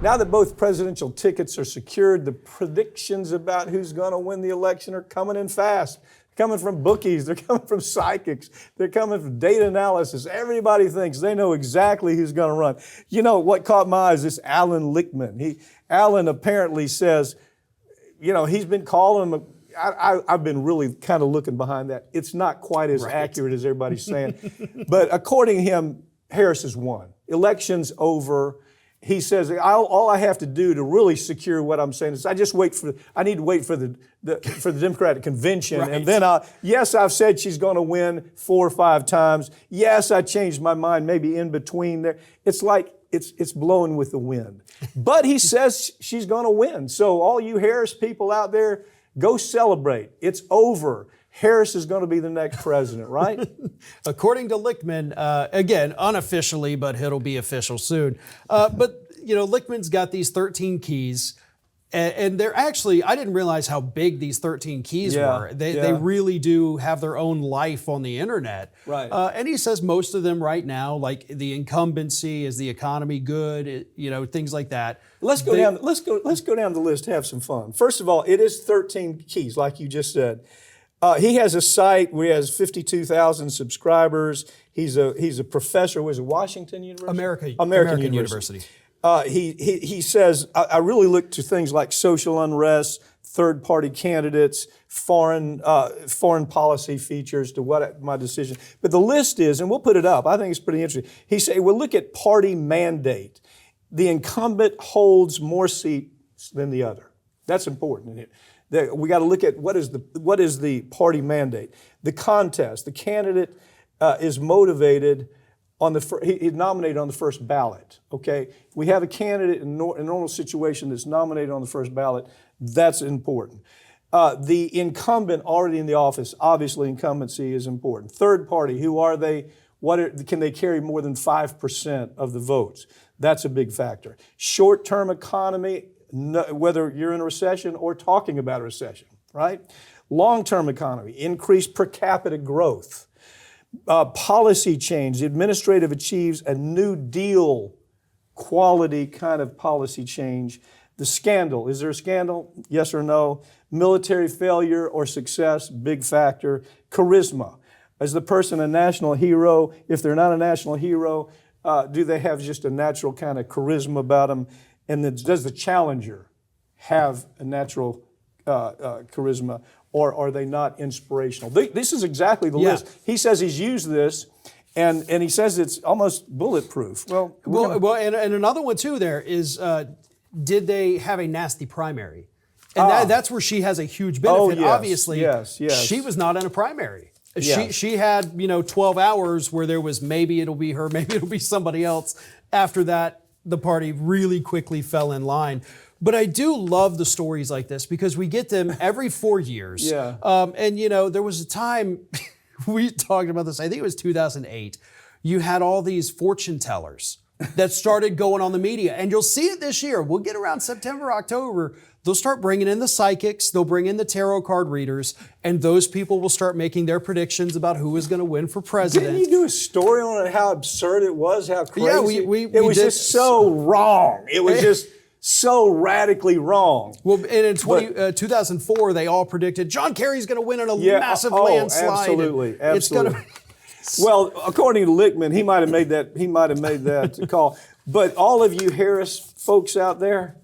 Now that both presidential tickets are secured, the predictions about who's going to win the election are coming in fast. They're coming from bookies, they're coming from psychics, they're coming from data analysis. Everybody thinks they know exactly who's going to run. You know, what caught my eye is this Allan Lichtman. Allan apparently says, you know, he's been calling him, I've been really kind of looking behind that. It's not quite as accurate as everybody's saying. But according to him, Harris has won. Election's over. He says, all I have to do to really secure what I'm saying is I need to wait for the Democratic convention. Right. And then yes, I've said she's going to win 4 or 5 times. Yes, I changed my mind maybe in between there. It's like it's blowing with the wind. But he says she's going to win. So all you Harris people out there, go celebrate. It's over. Harris is going to be the next president, right? According to Lichtman, again, unofficially, but it'll be official soon. But, you know, Lichtman's got these 13 keys, and they're actually, I didn't realize how big these 13 keys were. They really do have their own life on the internet. Right. And he says most of them right now, like the incumbency, is the economy good, you know, things like that. Let's go down the list, have some fun. First of all, it is 13 keys, like you just said. He has a site where he has 52,000 subscribers. He's a professor. Was it Washington University? American University. He says, I really look to things like social unrest, third-party candidates, foreign policy features to what my decision. But the list is, and we'll put it up. I think it's pretty interesting. He said, we'll look at party mandate. The incumbent holds more seats than the other. That's important in it. We got to look at what is the party mandate. The contest. The candidate is motivated on he's nominated on the first ballot. Okay, we have a candidate in a normal situation that's nominated on the first ballot. That's important. The incumbent already in the office. Obviously, incumbency is important. Third party. Who are they? Can they carry more than 5% of the votes? That's a big factor. Short-term economy. No, whether you're in a recession or talking about a recession, right? Long-term economy, increased per capita growth, policy change. The administrative achieves a New Deal quality kind of policy change. The scandal, is there a scandal? Yes or no? Military failure or success, big factor. Charisma, is the person a national hero? If they're not a national hero, do they have just a natural kind of charisma about them? And then does the challenger have a natural charisma, or are they not inspirational? This is exactly the list. He says he's used this, and he says it's almost bulletproof. Well, and another one too there is, did they have a nasty primary? And that's where she has a huge benefit. Oh, yes, obviously, yes. She was not in a primary. Yeah. She had 12 hours where there was maybe it'll be her, maybe it'll be somebody else. After that, the party really quickly fell in line. But I do love the stories like this because we get them every 4 years. Yeah. And, there was a time, we talked about this, I think it was 2008, you had all these fortune tellers that started going on the media. And you'll see it this year. We'll get around September, October. They'll start bringing in the psychics, they'll bring in the tarot card readers, and those people will start making their predictions about who is going to win for president. Didn't you do a story on it, how absurd it was, how crazy? Yeah, it was just so wrong. It was just so radically wrong. Well, and in 2004, they all predicted John Kerry's going to win in a massive landslide. Absolutely. It's going to. Well, according to Lichtman, he might have made that call. But all of you Harris folks out there,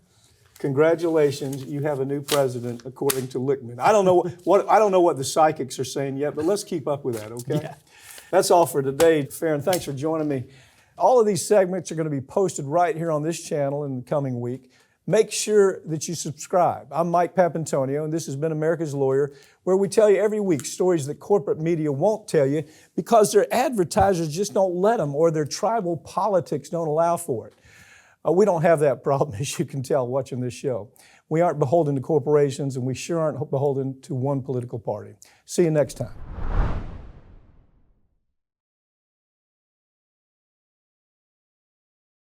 congratulations, you have a new president, according to Lichtman. I don't know what the psychics are saying yet, but let's keep up with that, okay? Yeah. That's all for today. Farron, thanks for joining me. All of these segments are going to be posted right here on this channel in the coming week. Make sure that you subscribe. I'm Mike Papantonio, and this has been America's Lawyer, where we tell you every week stories that corporate media won't tell you because their advertisers just don't let them, or their tribal politics don't allow for it. We don't have that problem, as you can tell watching this show. We aren't beholden to corporations, and we sure aren't beholden to one political party. See you next time.